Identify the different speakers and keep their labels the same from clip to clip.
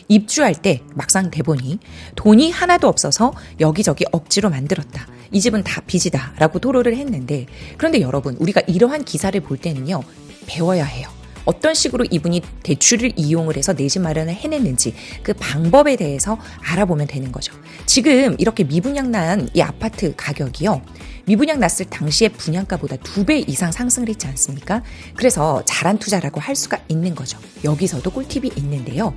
Speaker 1: 입주할 때 막상 대보니 돈이 하나도 없어서 여기저기 억지로 만들었다. 이 집은 다 빚이다 라고 토로를 했는데, 그런데 여러분, 우리가 이러한 기사를 볼 때는요, 배워야 해요. 어떤 식으로 이분이 대출을 이용을 해서 내 집 마련을 해냈는지 그 방법에 대해서 알아보면 되는 거죠. 지금 이렇게 미분양 난 이 아파트 가격이요, 미분양 났을 당시의 분양가보다 2배 이상 상승을 했지 않습니까? 그래서 잘한 투자라고 할 수가 있는 거죠. 여기서도 꿀팁이 있는데요.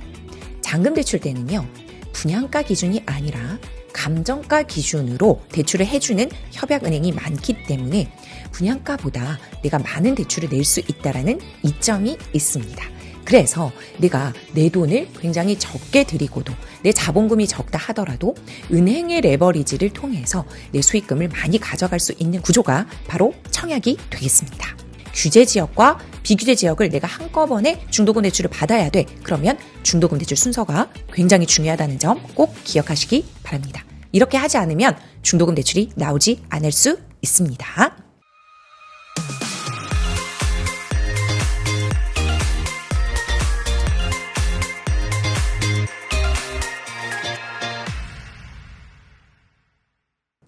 Speaker 1: 잔금대출 때는요, 분양가 기준이 아니라 감정가 기준으로 대출을 해주는 협약은행이 많기 때문에 분양가보다 내가 많은 대출을 낼 수 있다는 이점이 있습니다. 그래서 내가 내 돈을 굉장히 적게 들이고도 내 자본금이 적다 하더라도 은행의 레버리지를 통해서 내 수익금을 많이 가져갈 수 있는 구조가 바로 청약이 되겠습니다. 규제 지역과 비규제 지역을 내가 한꺼번에 중도금 대출을 받아야 돼. 그러면 중도금 대출 순서가 굉장히 중요하다는 점 꼭 기억하시기 바랍니다. 이렇게 하지 않으면 중도금 대출이 나오지 않을 수 있습니다.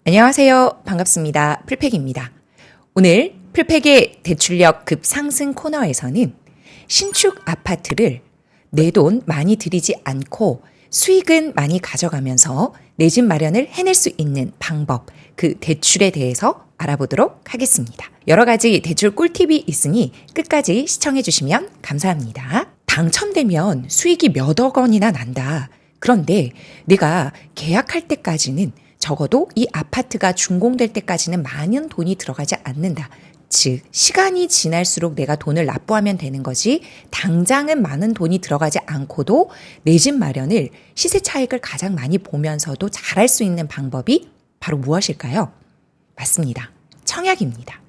Speaker 1: 안녕하세요. 반갑습니다. 풀팩입니다. 오늘 풀팩의 대출력 급상승 코너에서는 신축 아파트를 내 돈 많이 들이지 않고 수익은 많이 가져가면서 내 집 마련을 해낼 수 있는 방법, 그 대출에 대해서 알아보도록 하겠습니다. 여러 가지 대출 꿀팁이 있으니 끝까지 시청해 주시면 감사합니다. 당첨되면 수익이 몇억 원이나 난다. 그런데 내가 계약할 때까지는 적어도 이 아파트가 준공될 때까지는 많은 돈이 들어가지 않는다. 즉, 시간이 지날수록 내가 돈을 납부하면 되는 거지, 당장은 많은 돈이 들어가지 않고도 내 집 마련을 시세 차익을 가장 많이 보면서도 잘할 수 있는 방법이 바로 무엇일까요? 맞습니다. 청약입니다.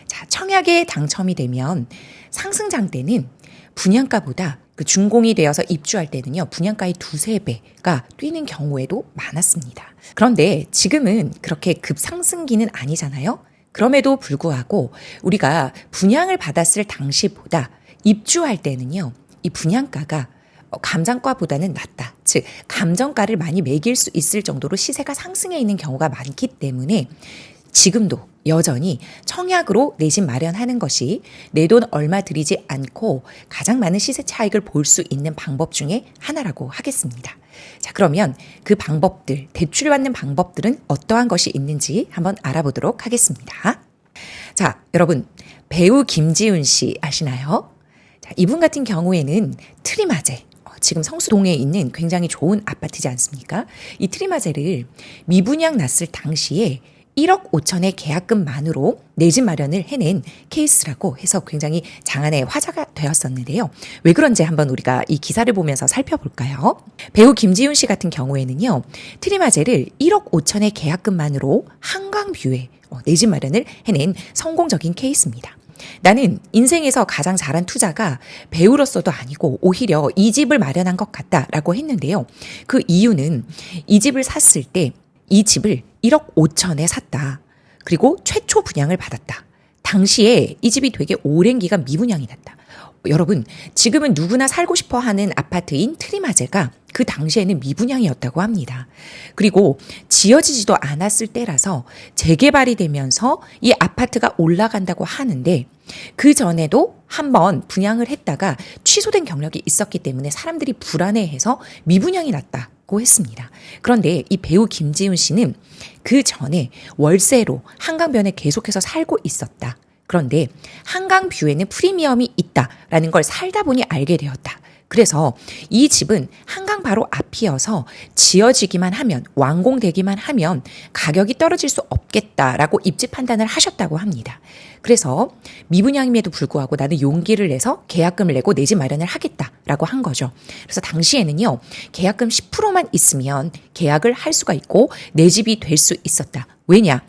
Speaker 1: 자, 청약에 당첨이 되면 상승장 때는 분양가보다 그 준공이 되어서 입주할 때는요, 분양가의 2~3배가 뛰는 경우에도 많았습니다. 그런데 지금은 그렇게 급상승기는 아니잖아요. 그럼에도 불구하고 우리가 분양을 받았을 당시보다 입주할 때는요, 이 분양가가 감정가보다는 낮다. 즉, 감정가를 많이 매길 수 있을 정도로 시세가 상승해 있는 경우가 많기 때문에 지금도 여전히 청약으로 내 집 마련하는 것이 내 돈 얼마 들이지 않고 가장 많은 시세 차익을 볼 수 있는 방법 중에 하나라고 하겠습니다. 자, 그러면 그 방법들, 대출을 받는 방법들은 어떠한 것이 있는지 한번 알아보도록 하겠습니다. 자, 여러분, 배우 김지훈 씨 아시나요? 자, 이분 같은 경우에는 트리마제, 지금 성수동에 있는 굉장히 좋은 아파트지 않습니까? 이 트리마제를 미분양 났을 당시에 1억 5천의 계약금만으로 내 집 마련을 해낸 케이스라고 해서 굉장히 장안의 화제가 되었었는데요. 왜 그런지 한번 우리가 이 기사를 보면서 살펴볼까요? 배우 김지훈 씨 같은 경우에는요, 트리마제를 1억 5천의 계약금만으로 한강뷰에 내 집 마련을 해낸 성공적인 케이스입니다. 나는 인생에서 가장 잘한 투자가 배우로서도 아니고 오히려 이 집을 마련한 것 같다라고 했는데요. 그 이유는 이 집을 샀을 때 이 집을 1억 5천에 샀다. 그리고 최초 분양을 받았다. 당시에 이 집이 되게 오랜 기간 미분양이 났다. 여러분, 지금은 누구나 살고 싶어 하는 아파트인 트리마제가 그 당시에는 미분양이었다고 합니다. 그리고 지어지지도 않았을 때라서 재개발이 되면서 이 아파트가 올라간다고 하는데, 그 전에도 한번 분양을 했다가 취소된 경력이 있었기 때문에 사람들이 불안해해서 미분양이 났다고 했습니다. 그런데 이 배우 김지훈 씨는 그 전에 월세로 한강변에 계속해서 살고 있었다. 그런데 한강뷰에는 프리미엄이 있다라는 걸 살다 보니 알게 되었다. 그래서 이 집은 한강 바로 앞이어서 지어지기만 하면, 완공되기만 하면 가격이 떨어질 수 없겠다라고 입지 판단을 하셨다고 합니다. 그래서 미분양임에도 불구하고 나는 용기를 내서 계약금을 내고 내 집 마련을 하겠다라고 한 거죠. 그래서 당시에는요, 계약금 10%만 있으면 계약을 할 수가 있고 내 집이 될 수 있었다. 왜냐?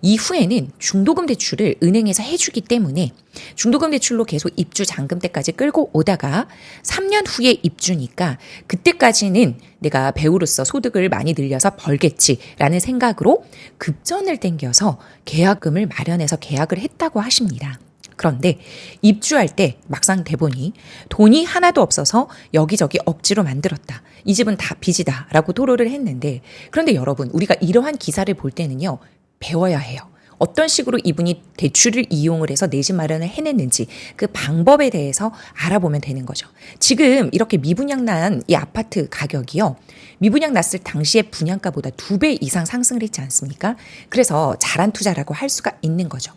Speaker 1: 이후에는 중도금 대출을 은행에서 해주기 때문에 중도금 대출로 계속 입주 잔금 때까지 끌고 오다가 3년 후에 입주니까 그때까지는 내가 배우로서 소득을 많이 늘려서 벌겠지라는 생각으로 급전을 땡겨서 계약금을 마련해서 계약을 했다고 하십니다. 그런데 입주할 때 막상 대보니 돈이 하나도 없어서 여기저기 억지로 만들었다. 이 집은 다 빚이다라고 토로를 했는데, 그런데 여러분, 우리가 이러한 기사를 볼 때는요, 배워야 해요. 어떤 식으로 이분이 대출을 이용을 해서 내 집 마련을 해냈는지 그 방법에 대해서 알아보면 되는 거죠. 지금 이렇게 미분양 난 이 아파트 가격이요, 미분양 났을 당시의 분양가보다 2배 이상 상승을 했지 않습니까? 그래서 잘한 투자라고 할 수가 있는 거죠.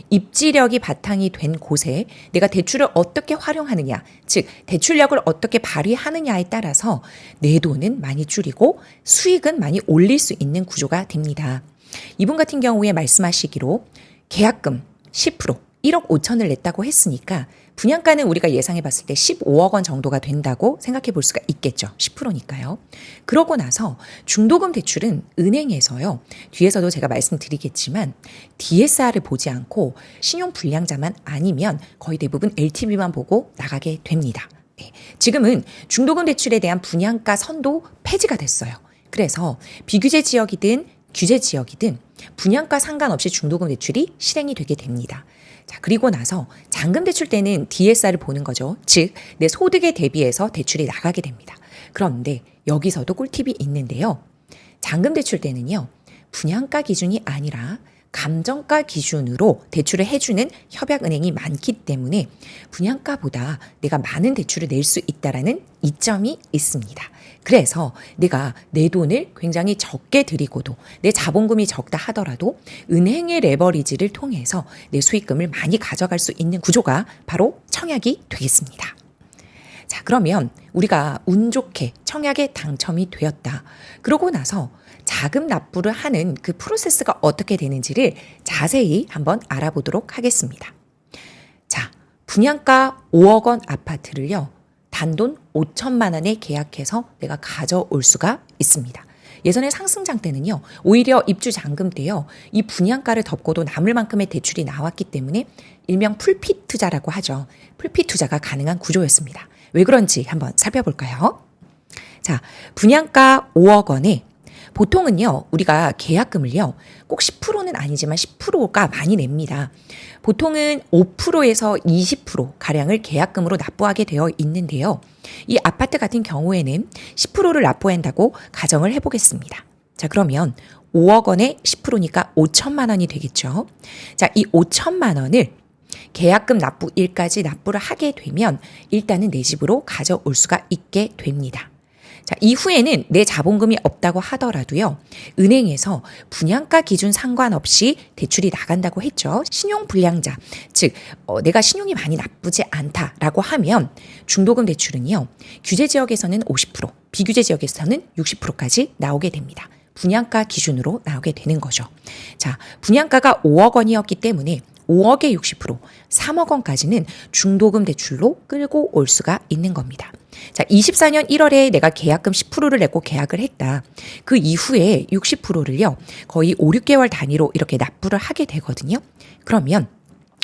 Speaker 1: 입지력이 바탕이 된 곳에 내가 대출을 어떻게 활용하느냐, 즉 대출력을 어떻게 발휘하느냐에 따라서 내 돈은 많이 줄이고 수익은 많이 올릴 수 있는 구조가 됩니다. 이분 같은 경우에 말씀하시기로 계약금 10%, 1억 5천을 냈다고 했으니까 분양가는 우리가 예상해 봤을 때 15억 원 정도가 된다고 생각해 볼 수가 있겠죠. 10%니까요. 그러고 나서 중도금 대출은 은행에서요, 뒤에서도 제가 말씀드리겠지만 DSR을 보지 않고 신용 불량자만 아니면 거의 대부분 LTV만 보고 나가게 됩니다. 네. 지금은 중도금 대출에 대한 분양가 선도 폐지가 됐어요. 그래서 비규제 지역이든 규제 지역이든 분양가 상관없이 중도금 대출이 실행이 되게 됩니다. 자, 그리고 나서 잔금 대출 때는 DSR을 보는 거죠. 즉, 내 소득에 대비해서 대출이 나가게 됩니다. 그런데 여기서도 꿀팁이 있는데요. 잔금 대출 때는요, 분양가 기준이 아니라 감정가 기준으로 대출을 해주는 협약은행이 많기 때문에 분양가보다 내가 많은 대출을 낼 수 있다라는 이점이 있습니다. 그래서 내가 내 돈을 굉장히 적게 들이고도 내 자본금이 적다 하더라도 은행의 레버리지를 통해서 내 수익금을 많이 가져갈 수 있는 구조가 바로 청약이 되겠습니다. 자, 그러면 우리가 운 좋게 청약에 당첨이 되었다. 그러고 나서 자금 납부를 하는 그 프로세스가 어떻게 되는지를 자세히 한번 알아보도록 하겠습니다. 자, 분양가 5억 원 아파트를요, 단돈 5천만 원에 계약해서 내가 가져올 수가 있습니다. 예전에 상승장 때는요, 오히려 입주 잔금 때요, 이 분양가를 덮고도 남을 만큼의 대출이 나왔기 때문에 일명 풀핏 투자라고 하죠. 풀핏 투자가 가능한 구조였습니다. 왜 그런지 한번 살펴볼까요? 자, 분양가 5억 원에 보통은요, 우리가 계약금을요, 꼭 10%는 아니지만 10%가 많이 냅니다. 보통은 5%에서 20% 가량을 계약금으로 납부하게 되어 있는데요. 이 아파트 같은 경우에는 10%를 납부한다고 가정을 해보겠습니다. 자, 그러면 5억 원에 10%니까 5천만 원이 되겠죠. 자, 이 5천만 원을 계약금 납부일까지 납부를 하게 되면 일단은 내 집으로 가져올 수가 있게 됩니다. 자, 이후에는 내 자본금이 없다고 하더라도요, 은행에서 분양가 기준 상관없이 대출이 나간다고 했죠. 신용 불량자, 즉 내가 신용이 많이 나쁘지 않다라고 하면 중도금 대출은요, 규제 지역에서는 50%, 비규제 지역에서는 60%까지 나오게 됩니다. 분양가 기준으로 나오게 되는 거죠. 자, 분양가가 5억 원이었기 때문에 5억의 60%, 3억 원까지는 중도금 대출로 끌고 올 수가 있는 겁니다. 자, 24년 1월에 내가 계약금 10%를 내고 계약을 했다. 그 이후에 60%를요, 거의 5, 6개월 단위로 이렇게 납부를 하게 되거든요. 그러면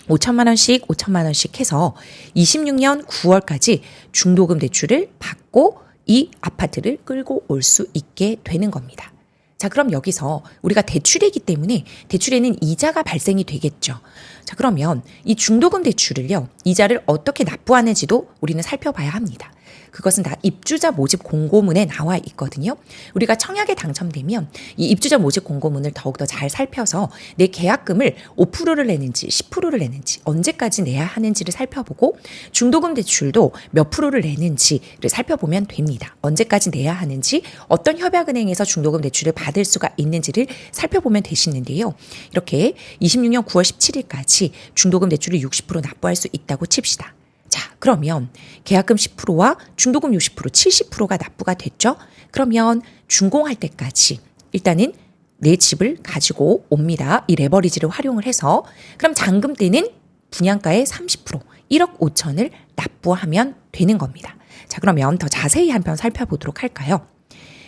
Speaker 1: 5천만 원씩 5천만 원씩 해서 26년 9월까지 중도금 대출을 받고 이 아파트를 끌고 올 수 있게 되는 겁니다. 자, 그럼 여기서 우리가 대출이기 때문에 대출에는 이자가 발생이 되겠죠. 자, 그러면 이 중도금 대출을요, 이자를 어떻게 납부하는지도 우리는 살펴봐야 합니다. 그것은 다 입주자 모집 공고문에 나와 있거든요. 우리가 청약에 당첨되면 이 입주자 모집 공고문을 더욱더 잘 살펴서 내 계약금을 5%를 내는지 10%를 내는지 언제까지 내야 하는지를 살펴보고 중도금 대출도 몇 프로를 내는지를 살펴보면 됩니다. 언제까지 내야 하는지, 어떤 협약은행에서 중도금 대출을 받을 수가 있는지를 살펴보면 되시는데요. 이렇게 26년 9월 17일까지 중도금 대출을 60% 납부할 수 있다고 칩시다. 자, 그러면 계약금 10%와 중도금 60%, 70%가 납부가 됐죠? 그러면 준공할 때까지 일단은 내 집을 가지고 옵니다. 이 레버리지를 활용을 해서. 그럼 잔금 때는 분양가의 30%, 1억 5천을 납부하면 되는 겁니다. 자, 그러면 더 자세히 한번 살펴보도록 할까요?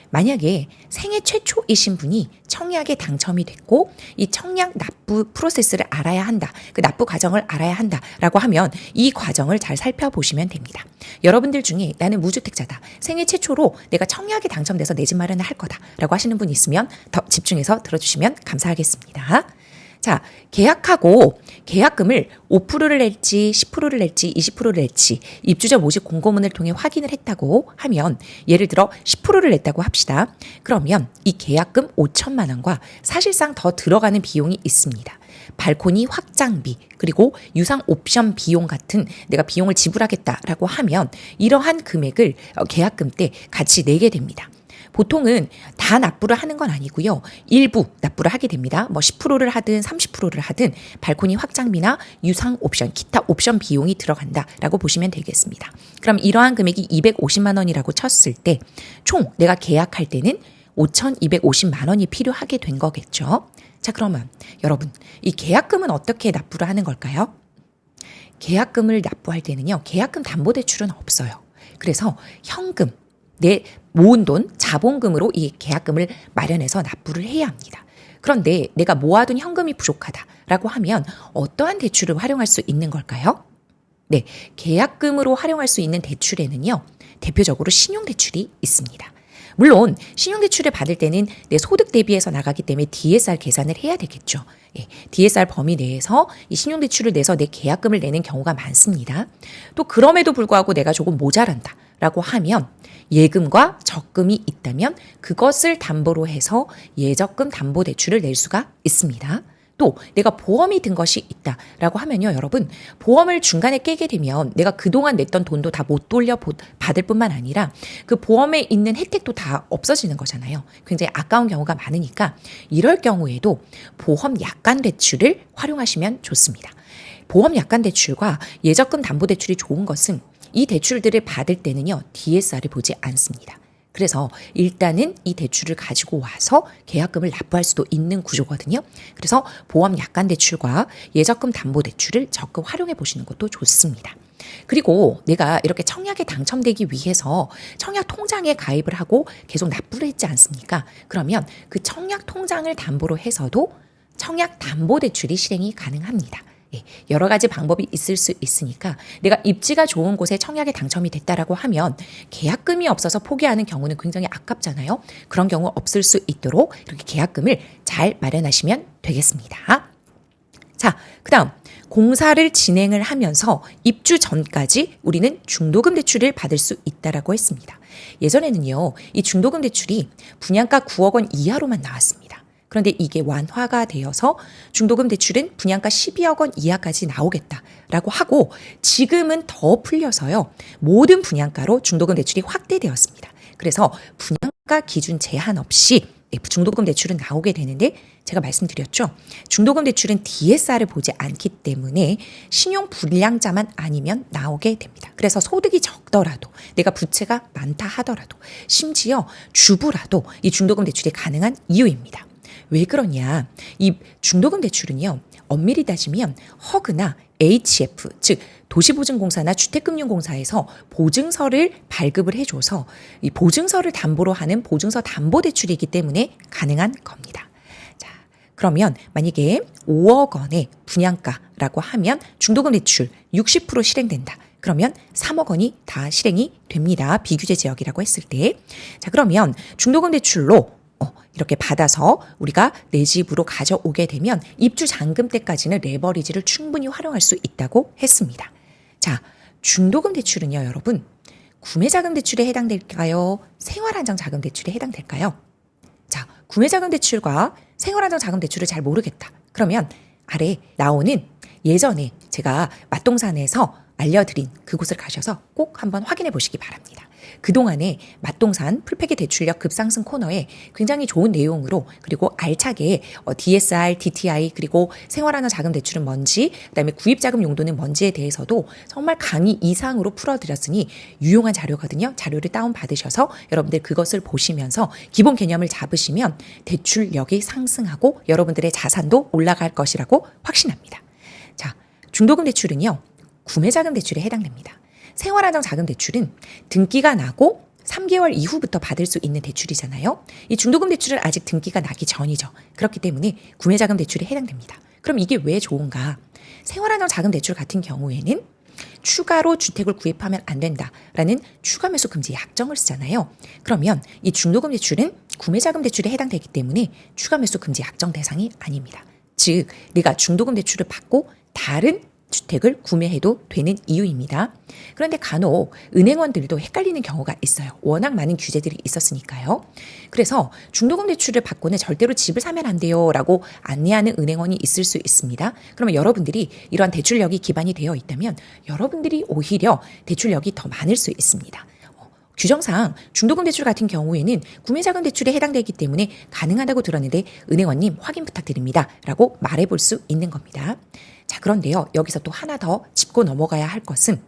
Speaker 1: 만약에 생애 최초이신 분이 청약에 당첨이 됐고 이 청약 납부 프로세스를 알아야 한다, 그 납부 과정을 알아야 한다라고 하면 이 과정을 잘 살펴보시면 됩니다. 여러분들 중에 나는 무주택자다, 생애 최초로 내가 청약에 당첨돼서 내 집 마련을 할 거다라고 하시는 분 있으면 더 집중해서 들어주시면 감사하겠습니다. 자, 계약하고 계약금을 5%를 낼지 10%를 낼지 20%를 낼지 입주자 모집 공고문을 통해 확인을 했다고 하면 예를 들어 10%를 냈다고 합시다. 그러면 이 계약금 5천만 원과 사실상 더 들어가는 비용이 있습니다. 발코니 확장비 그리고 유상 옵션 비용 같은 내가 비용을 지불하겠다라고 하면 이러한 금액을 계약금 때 같이 내게 됩니다. 보통은 다 납부를 하는 건 아니고요. 일부 납부를 하게 됩니다. 뭐 10%를 하든 30%를 하든 발코니 확장비나 유상 옵션, 기타 옵션 비용이 들어간다라고 보시면 되겠습니다. 그럼 이러한 금액이 250만 원이라고 쳤을 때 총 내가 계약할 때는 5,250만 원이 필요하게 된 거겠죠. 자, 그러면 여러분, 이 계약금은 어떻게 납부를 하는 걸까요? 계약금을 납부할 때는요. 계약금 담보대출은 없어요. 그래서 현금, 내 모은 돈, 자본금으로 이 계약금을 마련해서 납부를 해야 합니다. 그런데 내가 모아둔 현금이 부족하다라고 하면 어떠한 대출을 활용할 수 있는 걸까요? 네, 계약금으로 활용할 수 있는 대출에는요. 대표적으로 신용대출이 있습니다. 물론 신용대출을 받을 때는 내 소득 대비해서 나가기 때문에 DSR 계산을 해야 되겠죠. 예, DSR 범위 내에서 이 신용대출을 내서 내 계약금을 내는 경우가 많습니다. 또 그럼에도 불구하고 내가 조금 모자란다라고 하면 예금과 적금이 있다면 그것을 담보로 해서 예적금 담보대출을 낼 수가 있습니다. 또 내가 보험이 든 것이 있다라고 하면요. 여러분, 보험을 중간에 깨게 되면 내가 그동안 냈던 돈도 다 못 돌려 받을 뿐만 아니라 그 보험에 있는 혜택도 다 없어지는 거잖아요. 굉장히 아까운 경우가 많으니까 이럴 경우에도 보험 약관 대출을 활용하시면 좋습니다. 보험 약관 대출과 예적금 담보대출이 좋은 것은 이 대출들을 받을 때는요. DSR을 보지 않습니다. 그래서 일단은 이 대출을 가지고 와서 계약금을 납부할 수도 있는 구조거든요. 그래서 보험 약관 대출과 예적금 담보 대출을 적극 활용해 보시는 것도 좋습니다. 그리고 내가 이렇게 청약에 당첨되기 위해서 청약 통장에 가입을 하고 계속 납부를 했지 않습니까? 그러면 그 청약 통장을 담보로 해서도 청약 담보 대출이 실행이 가능합니다. 여러 가지 방법이 있을 수 있으니까 내가 입지가 좋은 곳에 청약에 당첨이 됐다라고 하면 계약금이 없어서 포기하는 경우는 굉장히 아깝잖아요. 그런 경우 없을 수 있도록 이렇게 계약금을 잘 마련하시면 되겠습니다. 자, 그다음 공사를 진행을 하면서 입주 전까지 우리는 중도금 대출을 받을 수 있다라고 했습니다. 예전에는요, 이 중도금 대출이 분양가 9억 원 이하로만 나왔습니다. 그런데 이게 완화가 되어서 중도금 대출은 분양가 12억 원 이하까지 나오겠다라고 하고 지금은 더 풀려서요. 모든 분양가로 중도금 대출이 확대되었습니다. 그래서 분양가 기준 제한 없이 중도금 대출은 나오게 되는데 제가 말씀드렸죠. 중도금 대출은 DSR을 보지 않기 때문에 신용 불량자만 아니면 나오게 됩니다. 그래서 소득이 적더라도 내가 부채가 많다 하더라도 심지어 주부라도 이 중도금 대출이 가능한 이유입니다. 왜 그러냐? 이 중도금 대출은요. 엄밀히 따지면 허그나 HF, 즉 도시보증공사나 주택금융공사에서 보증서를 발급을 해줘서 이 보증서를 담보로 하는 보증서 담보대출이기 때문에 가능한 겁니다. 자, 그러면 만약에 5억 원의 분양가라고 하면 중도금 대출 60% 실행된다. 그러면 3억 원이 다 실행이 됩니다. 비규제 지역이라고 했을 때. 자, 그러면 중도금 대출로 이렇게 받아서 우리가 내 집으로 가져오게 되면 입주 잔금 때까지는 레버리지를 충분히 활용할 수 있다고 했습니다. 자, 중도금 대출은요, 여러분, 구매자금 대출에 해당될까요? 생활안정자금 대출에 해당될까요? 자, 구매자금 대출과 생활안정자금 대출을 잘 모르겠다. 그러면 아래 나오는 예전에 제가 맛동산에서 알려드린 그곳을 가셔서 꼭 한번 확인해 보시기 바랍니다. 그동안에 맛동산 풀패기 대출력 급상승 코너에 굉장히 좋은 내용으로 그리고 알차게 DSR, DTI 그리고 생활하는 자금 대출은 뭔지 그다음에 구입자금 용도는 뭔지에 대해서도 정말 강의 이상으로 풀어드렸으니 유용한 자료거든요. 자료를 다운받으셔서 여러분들 그것을 보시면서 기본 개념을 잡으시면 대출력이 상승하고 여러분들의 자산도 올라갈 것이라고 확신합니다. 자, 중도금 대출은요. 구매자금 대출에 해당됩니다. 생활안정자금 대출은 등기가 나고 3개월 이후부터 받을 수 있는 대출이잖아요. 이 중도금 대출은 아직 등기가 나기 전이죠. 그렇기 때문에 구매자금 대출에 해당됩니다. 그럼 이게 왜 좋은가? 생활안정자금 대출 같은 경우에는 추가로 주택을 구입하면 안 된다라는 추가 매수 금지 약정을 쓰잖아요. 그러면 이 중도금 대출은 구매자금 대출에 해당되기 때문에 추가 매수 금지 약정 대상이 아닙니다. 즉 내가 중도금 대출을 받고 다른 주택을 구매해도 되는 이유입니다. 그런데 간혹 은행원들도 헷갈리는 경우가 있어요. 워낙 많은 규제들이 있었으니까요. 그래서 중도금 대출을 받고는 절대로 집을 사면 안 돼요 라고 안내하는 은행원이 있을 수 있습니다. 그러면 여러분들이 이러한 대출력이 기반이 되어 있다면 여러분들이 오히려 대출력이 더 많을 수 있습니다. 규정상 중도금 대출 같은 경우에는 구매자금 대출에 해당되기 때문에 가능하다고 들었는데 은행원님 확인 부탁드립니다 라고 말해볼 수 있는 겁니다. 자, 그런데요, 여기서 또 하나 더 짚고 넘어가야 할 것은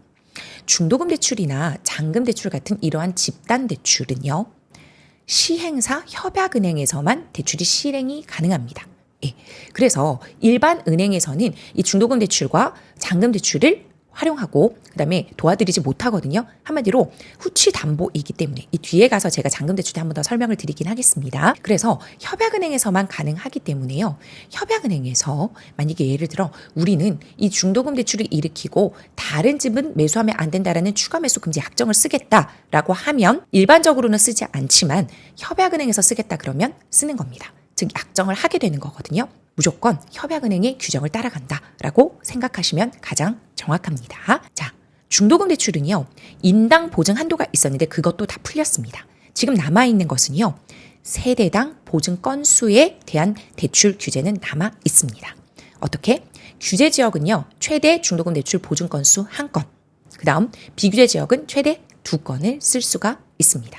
Speaker 1: 중도금 대출이나 잔금 대출 같은 이러한 집단 대출은요, 시행사 협약은행에서만 대출이 실행이 가능합니다. 예, 그래서 일반 은행에서는 이 중도금 대출과 잔금 대출을 활용하고 그다음에 도와드리지 못하거든요. 한마디로 후치 담보이기 때문에 이 뒤에 가서 제가 잔금 대출 때 한 번 더 설명을 드리긴 하겠습니다. 그래서 협약은행에서만 가능하기 때문에요. 협약은행에서 만약에 예를 들어 우리는 이 중도금 대출을 일으키고 다른 집은 매수하면 안 된다라는 추가 매수 금지 약정을 쓰겠다라고 하면 일반적으로는 쓰지 않지만 협약은행에서 쓰겠다 그러면 쓰는 겁니다. 즉 약정을 하게 되는 거거든요. 무조건 협약은행의 규정을 따라간다라고 생각하시면 가장 정확합니다. 자, 중도금 대출은요, 인당 보증 한도가 있었는데 그것도 다 풀렸습니다. 지금 남아있는 것은요, 세대당 보증 건수에 대한 대출 규제는 남아 있습니다. 어떻게? 규제 지역은요, 최대 중도금 대출 보증 건수 1건, 그 다음 비규제 지역은 최대 2건을 쓸 수가 있습니다.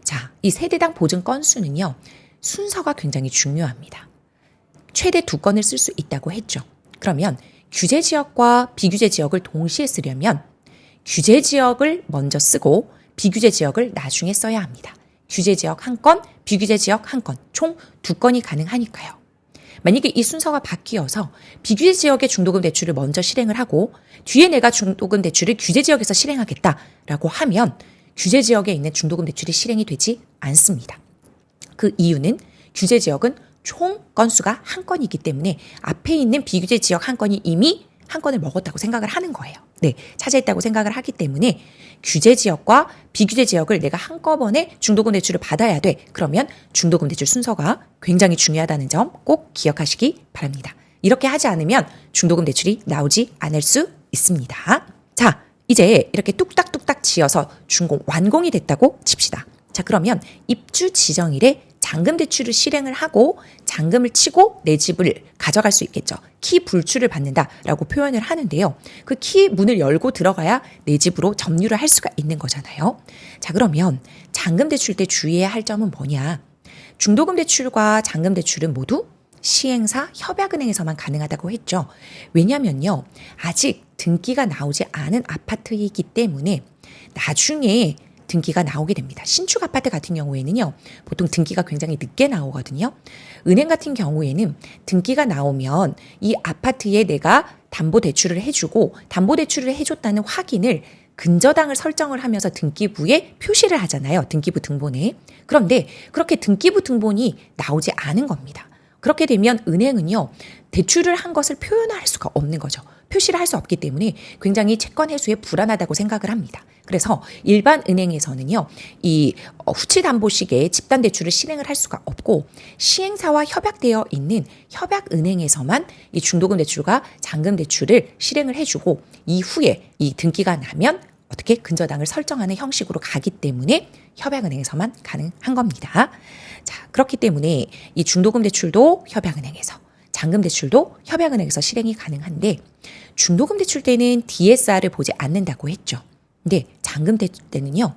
Speaker 1: 자, 이 세대당 보증 건수는요, 순서가 굉장히 중요합니다. 최대 2건을 쓸 수 있다고 했죠. 그러면 규제 지역과 비규제 지역을 동시에 쓰려면 규제 지역을 먼저 쓰고 비규제 지역을 나중에 써야 합니다. 규제 지역 1건, 비규제 지역 1건, 총 2건이 가능하니까요. 만약에 이 순서가 바뀌어서 비규제 지역의 중도금 대출을 먼저 실행을 하고 뒤에 내가 중도금 대출을 규제 지역에서 실행하겠다라고 하면 규제 지역에 있는 중도금 대출이 실행이 되지 않습니다. 그 이유는 규제 지역은 총 건수가 1건이기 때문에 앞에 있는 비규제 지역 1건이 이미 1건을 먹었다고 생각을 하는 거예요. 네, 차지했다고 생각을 하기 때문에 규제 지역과 비규제 지역을 내가 한꺼번에 중도금 대출을 받아야 돼. 그러면 중도금 대출 순서가 굉장히 중요하다는 점 꼭 기억하시기 바랍니다. 이렇게 하지 않으면 중도금 대출이 나오지 않을 수 있습니다. 자, 이제 이렇게 뚝딱뚝딱 지어서 준공, 완공이 됐다고 칩시다. 자, 그러면 입주 지정일에 잔금 대출을 실행을 하고 잔금을 치고 내 집을 가져갈 수 있겠죠. 키 불출을 받는다라고 표현을 하는데요. 그 키 문을 열고 들어가야 내 집으로 점유를 할 수가 있는 거잖아요. 자, 그러면 잔금 대출 때 주의해야 할 점은 뭐냐? 중도금 대출과 잔금 대출은 모두 시행사 협약은행에서만 가능하다고 했죠. 왜냐면요, 아직 등기가 나오지 않은 아파트이기 때문에 나중에 등기가 나오게 됩니다. 신축 아파트 같은 경우에는요, 보통 등기가 굉장히 늦게 나오거든요. 은행 같은 경우에는 등기가 나오면 이 아파트에 내가 담보대출을 해주고 담보대출을 해줬다는 확인을 근저당을 설정을 하면서 등기부에 표시를 하잖아요. 등기부 등본에. 그런데 그렇게 등기부 등본이 나오지 않은 겁니다. 그렇게 되면 은행은요, 대출을 한 것을 표현할 수가 없는 거죠. 표시를 할 수 없기 때문에 굉장히 채권 회수에 불안하다고 생각을 합니다. 그래서 일반 은행에서는요, 이 후치담보식의 집단대출을 실행을 할 수가 없고 시행사와 협약되어 있는 협약은행에서만 이 중도금 대출과 잔금 대출을 실행을 해주고 이후에 이 등기가 나면 어떻게 근저당을 설정하는 형식으로 가기 때문에 협약은행에서만 가능한 겁니다. 자, 그렇기 때문에 이 중도금 대출도 협약은행에서, 잔금 대출도 협약은행에서 실행이 가능한데 중도금 대출 때는 DSR을 보지 않는다고 했죠. 근데 잔금 대출 때는요,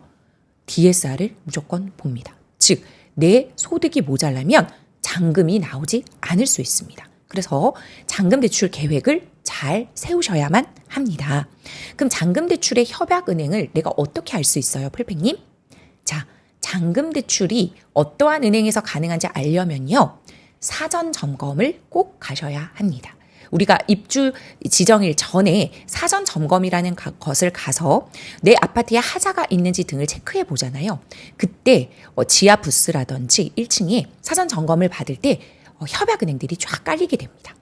Speaker 1: DSR을 무조건 봅니다. 즉, 내 소득이 모자라면 잔금이 나오지 않을 수 있습니다. 그래서 잔금 대출 계획을 잘 세우셔야만 합니다. 그럼 잔금 대출의 협약은행을 내가 어떻게 알 수 있어요, 풀팽님? 자, 잔금 대출이 어떠한 은행에서 가능한지 알려면요, 사전 점검을 꼭 가셔야 합니다. 우리가 입주 지정일 전에 사전 점검이라는 것을 가서 내 아파트에 하자가 있는지 등을 체크해 보잖아요. 그때 지하 부스라든지 1층에 사전 점검을 받을 때 협약은행들이 쫙 깔리게 됩니다.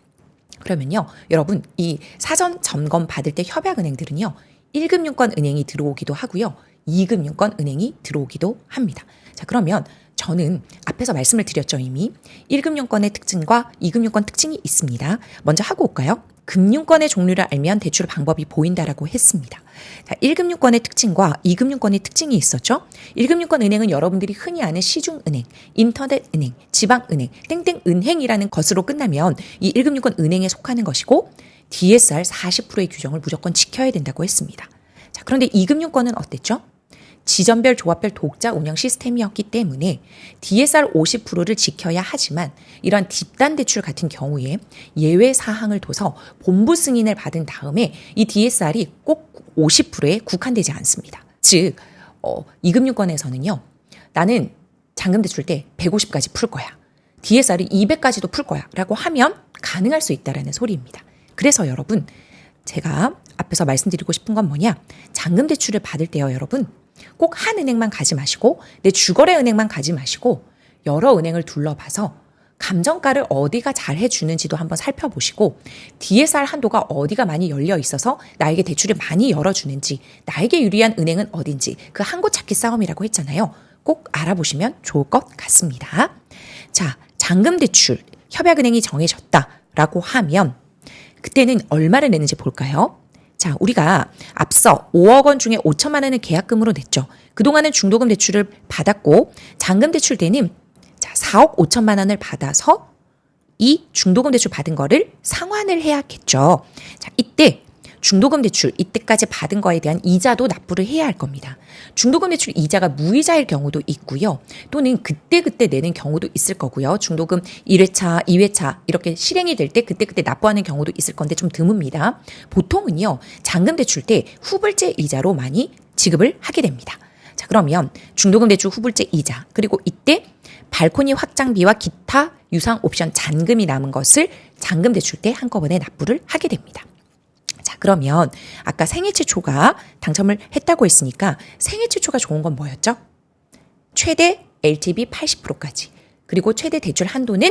Speaker 1: 그러면요, 여러분, 이 사전 점검 받을 때 협약은행들은요, 1금융권 은행이 들어오기도 하고요, 2금융권 은행이 들어오기도 합니다. 자, 그러면 저는 앞에서 말씀을 드렸죠, 이미. 1금융권의 특징과 2금융권 특징이 있습니다. 먼저 하고 올까요? 금융권의 종류를 알면 대출 방법이 보인다라고 했습니다. 자, 1금융권의 특징과 2금융권의 특징이 있었죠. 1금융권 은행은 여러분들이 흔히 아는 시중은행, 인터넷은행, 지방은행, 땡땡은행이라는 것으로 끝나면 이 1금융권 은행에 속하는 것이고 DSR 40%의 규정을 무조건 지켜야 된다고 했습니다. 자, 그런데 2금융권은 어땠죠? 지점별 조합별 독자 운영 시스템이었기 때문에 DSR 50%를 지켜야 하지만 이러한 집단 대출 같은 경우에 예외 사항을 둬서 본부 승인을 받은 다음에 이 DSR이 꼭 50%에 국한되지 않습니다. 즉 2금융권에서는요. 나는 잔금 대출 때 150까지 풀 거야. DSR이 200까지도 풀 거야 라고 하면 가능할 수 있다는 소리입니다. 그래서 여러분 제가 앞에서 말씀드리고 싶은 건 뭐냐. 잔금 대출을 받을 때요 여러분 꼭 한 은행만 가지 마시고 내 주거래 은행만 가지 마시고 여러 은행을 둘러봐서 감정가를 어디가 잘 해주는지도 한번 살펴보시고 DSR 한도가 어디가 많이 열려 있어서 나에게 대출을 많이 열어주는지 나에게 유리한 은행은 어딘지 그 한 곳 찾기 싸움이라고 했잖아요. 꼭 알아보시면 좋을 것 같습니다. 자, 잔금 대출 협약은행이 정해졌다라고 하면 그때는 얼마를 내는지 볼까요? 자, 우리가 앞서 5억 원 중에 5천만 원을 계약금으로 냈죠. 그동안은 중도금 대출을 받았고 잔금 대출 때는 자, 4억 5천만 원을 받아서 이 중도금 대출 받은 거를 상환을 해야겠죠. 자, 이때 중도금 대출 이때까지 받은 거에 대한 이자도 납부를 해야 할 겁니다. 중도금 대출 이자가 무이자일 경우도 있고요. 또는 그때그때 내는 경우도 있을 거고요. 중도금 1회차, 2회차 이렇게 실행이 될 때 그때그때 납부하는 경우도 있을 건데 좀 드뭅니다. 보통은요. 잔금 대출 때 후불제 이자로 많이 지급을 하게 됩니다. 자, 그러면 중도금 대출 후불제 이자 그리고 이때 발코니 확장비와 기타 유상 옵션 잔금이 남은 것을 잔금 대출 때 한꺼번에 납부를 하게 됩니다. 자, 그러면 아까 생애 최초가 당첨을 했다고 했으니까 생애 최초가 좋은 건 뭐였죠? 최대 LTV 80%까지 그리고 최대 대출 한도는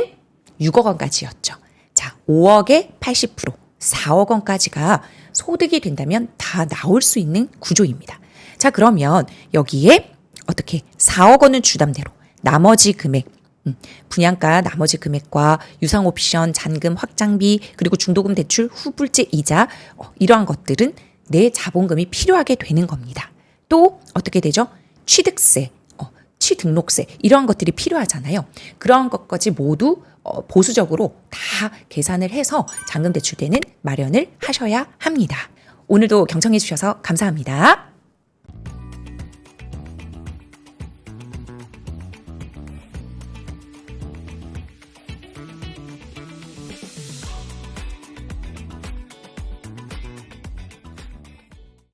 Speaker 1: 6억 원까지였죠. 자, 5억에 80%, 4억 원까지가 소득이 된다면 다 나올 수 있는 구조입니다. 자, 그러면 여기에 어떻게 4억 원은 주담대로 나머지 금액 분양가 나머지 금액과 유상 옵션, 잔금, 확장비 그리고 중도금 대출, 후불제 이자 이러한 것들은 내 자본금이 필요하게 되는 겁니다. 또 어떻게 되죠? 취득세, 취등록세 이러한 것들이 필요하잖아요. 그러한 것까지 모두 보수적으로 다 계산을 해서 잔금 대출 때는 마련을 하셔야 합니다. 오늘도 경청해 주셔서 감사합니다.